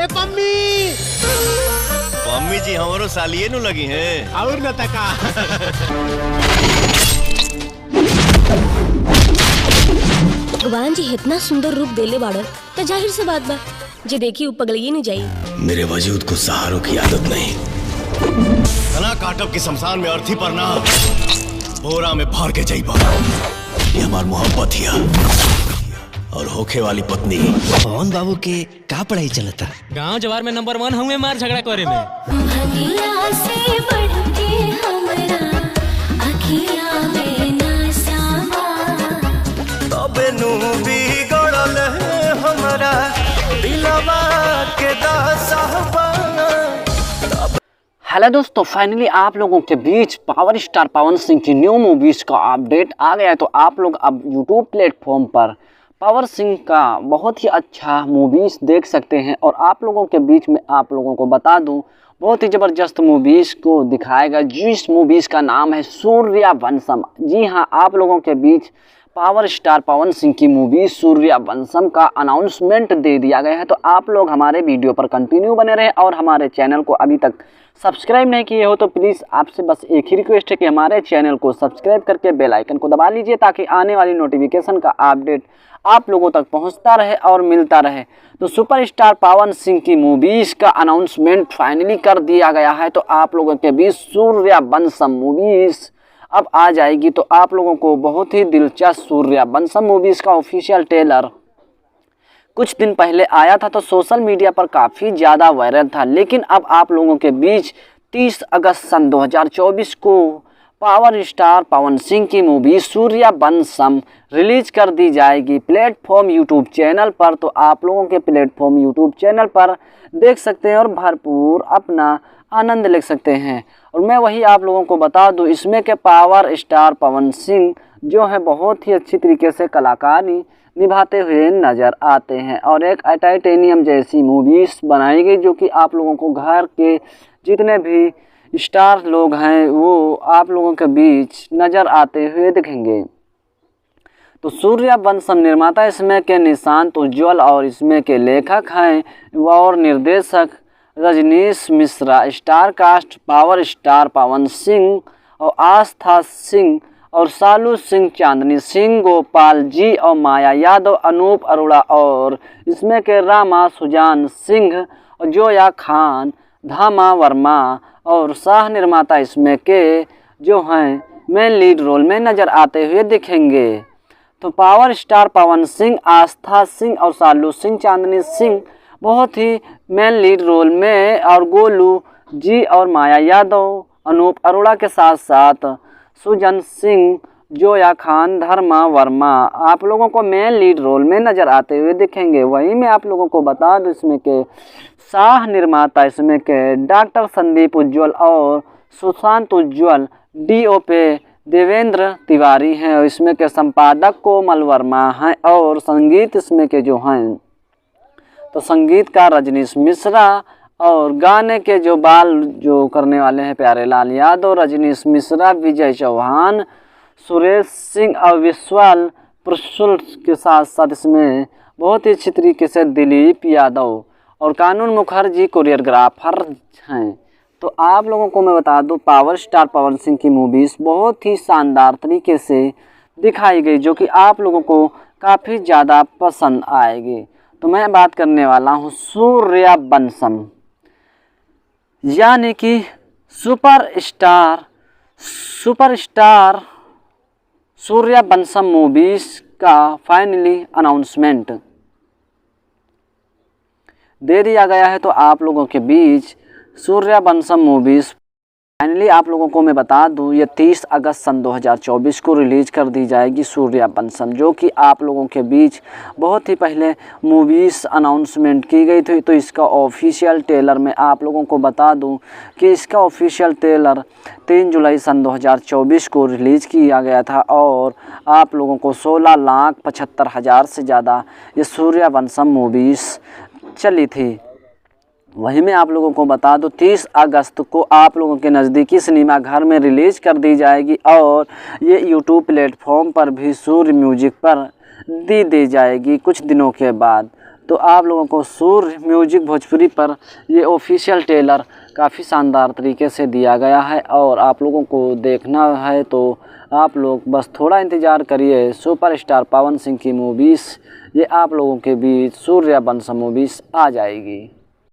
ए Pammi mummy जी हमारो सालिए नु लगी हैं और न तका। भगवान जी इतना सुंदर रूप देले बाड़न तो जाहिर से बात बा जे देखी उ पगलिए नहीं जाई। मेरे वजूद को सहारों की आदत नहीं। तना काटब के शमशान में अर्थी पर ना बोरा में भर के जाइबा। ये हमार मोहब्बत हिया और होखे वाली पत्नी। पवन बाबू के का पढ़ाई चलता? गांव जवार में नंबर 1 हुए मार झगड़ा करे में। से बढ़ के हमरा अखियां में नसावा तबे नु बिगड़ल हमरा दिलवा के दसहबा। हेलो दोस्तों, फाइनली आप लोगों के बीच पावर स्टार पवन सिंह की न्यू मूवीज़ का अपडेट आ गया है। तो आप लोग अब यूट्यूब प्लेटफॉर्म पर पावर सिंह का बहुत ही अच्छा मूवीज़ देख सकते हैं। और आप लोगों के बीच में आप लोगों को बता दूं, बहुत ही ज़बरदस्त मूवीज़ को दिखाएगा जिस मूवीज़ का नाम है सूर्यवंशम। जी हाँ, आप लोगों के बीच पावर स्टार पवन सिंह की मूवी सूर्यवंशम का अनाउंसमेंट दे दिया गया है। तो आप लोग हमारे वीडियो पर कंटिन्यू बने रहें और हमारे चैनल को अभी तक सब्सक्राइब नहीं किए हो तो प्लीज़ आपसे बस एक ही रिक्वेस्ट है कि हमारे चैनल को सब्सक्राइब करके बेल आइकन को दबा लीजिए ताकि आने वाली नोटिफिकेशन का अपडेट आप लोगों तक पहुंचता रहे और मिलता रहे। तो सुपरस्टार पवन सिंह की मूवीज़ का अनाउंसमेंट फाइनली कर दिया गया है। तो आप लोगों के बीच सूर्यवंशम मूवीज़ अब आ जाएगी। तो आप लोगों को बहुत ही दिलचस्प सूर्यवंशम मूवीज़ का ऑफिशियल ट्रेलर कुछ दिन पहले आया था तो सोशल मीडिया पर काफ़ी ज़्यादा वायरल था। लेकिन अब आप लोगों के बीच 30 अगस्त सन 2024 को पावर स्टार पवन सिंह की मूवी सूर्यवंशम रिलीज कर दी जाएगी प्लेटफॉर्म यूट्यूब चैनल पर। तो आप लोगों के प्लेटफॉर्म यूट्यूब चैनल पर देख सकते हैं और भरपूर अपना आनंद ले सकते हैं। और मैं वही आप लोगों को बता दूं, इसमें के पावर स्टार पवन सिंह जो है बहुत ही अच्छी तरीके से कलाकारी निभाते हुए नज़र आते हैं। और एक टाइटेनियम जैसी मूवीज़ बनाई गई जो कि आप लोगों को घर के जितने भी स्टार लोग हैं वो आप लोगों के बीच नज़र आते हुए दिखेंगे। तो सूर्यवंशम निर्माता इसमें के निशांत उज्ज्वल और इसमें के लेखक हैं और निर्देशक Rajnish Mishra. Star cast power star Pawan Singh और आस्था सिंह और सालू सिंह, चांदनी सिंह, गोपाल जी और माया यादव, अनूप अरोड़ा और इसमें के रामा सुजान सिंह और जोया खान, धामा वर्मा और शाह निर्माता इसमें के जो हैं मेन लीड रोल में नज़र आते हुए दिखेंगे। तो पावर स्टार पवन सिंह, आस्था सिंह और सालू सिंह, चांदनी सिंह बहुत ही मेन लीड रोल में और गोलू जी और माया यादव, अनूप अरोड़ा के साथ साथ सुजन सिंह, जोया खान, धर्मा वर्मा आप लोगों को मेन लीड रोल में नज़र आते हुए दिखेंगे। वहीं मैं आप लोगों को बता दूं, इसमें के शाह निर्माता इसमें के डॉक्टर संदीप उज्ज्वल और सुशांत उज्ज्वल, डीओपी देवेंद्र तिवारी हैं और इसमें के संपादक कोमल वर्मा हैं और संगीत इसमें के जो हैं तो संगीतकार रजनीश मिश्रा और गाने के जो बाल जो करने वाले हैं प्यारे लाल यादव, रजनीश मिश्रा, विजय चौहान, सुरेश सिंह और विश्वाल प्रसुल के साथ साथ इसमें बहुत ही अच्छी तरीके से दिलीप यादव और कानून मुखर्जी कोरियोग्राफर हैं। तो आप लोगों को मैं बता दूं, पावर स्टार पवन सिंह की मूवीज़ बहुत ही शानदार तरीके से दिखाई गई जो कि आप लोगों को काफ़ी ज़्यादा पसंद आएगी। तो मैं बात करने वाला हूँ सूर्यवंशम यानी कि सुपरस्टार सूर्यवंशम मूवीज़ का फाइनली अनाउंसमेंट दे दिया गया है। तो आप लोगों के बीच सूर्यवंशम मूवीज़ फाइनली आप लोगों को मैं बता दूं, ये 30 अगस्त सन 2024 को रिलीज़ कर दी जाएगी सूर्यवंशम, जो कि आप लोगों के बीच बहुत ही पहले मूवीज़ अनाउंसमेंट की गई थी। तो इसका ऑफिशियल ट्रेलर मैं आप लोगों को बता दूं कि इसका ऑफिशियल ट्रेलर 3 जुलाई सन 2024 को रिलीज़ किया गया था और आप लोगों को 16,75,000 से ज़्यादा ये सूर्यवंशम मूवीज़ चली थी। वहीं मैं आप लोगों को बता दूं 30 अगस्त को आप लोगों के नज़दीकी सिनेमा घर में रिलीज़ कर दी जाएगी और ये यूट्यूब प्लेटफॉर्म पर भी सूर्य म्यूजिक पर दी जाएगी कुछ दिनों के बाद। तो आप लोगों को सूर्य म्यूजिक भोजपुरी पर ये ऑफिशियल ट्रेलर काफ़ी शानदार तरीके से दिया गया है और आप लोगों को देखना है तो आप लोग बस थोड़ा इंतज़ार करिए। सुपरस्टार पवन सिंह की मूवीज़ ये आप लोगों के बीच सूर्यवंशम मूवीज़ आ जाएगी।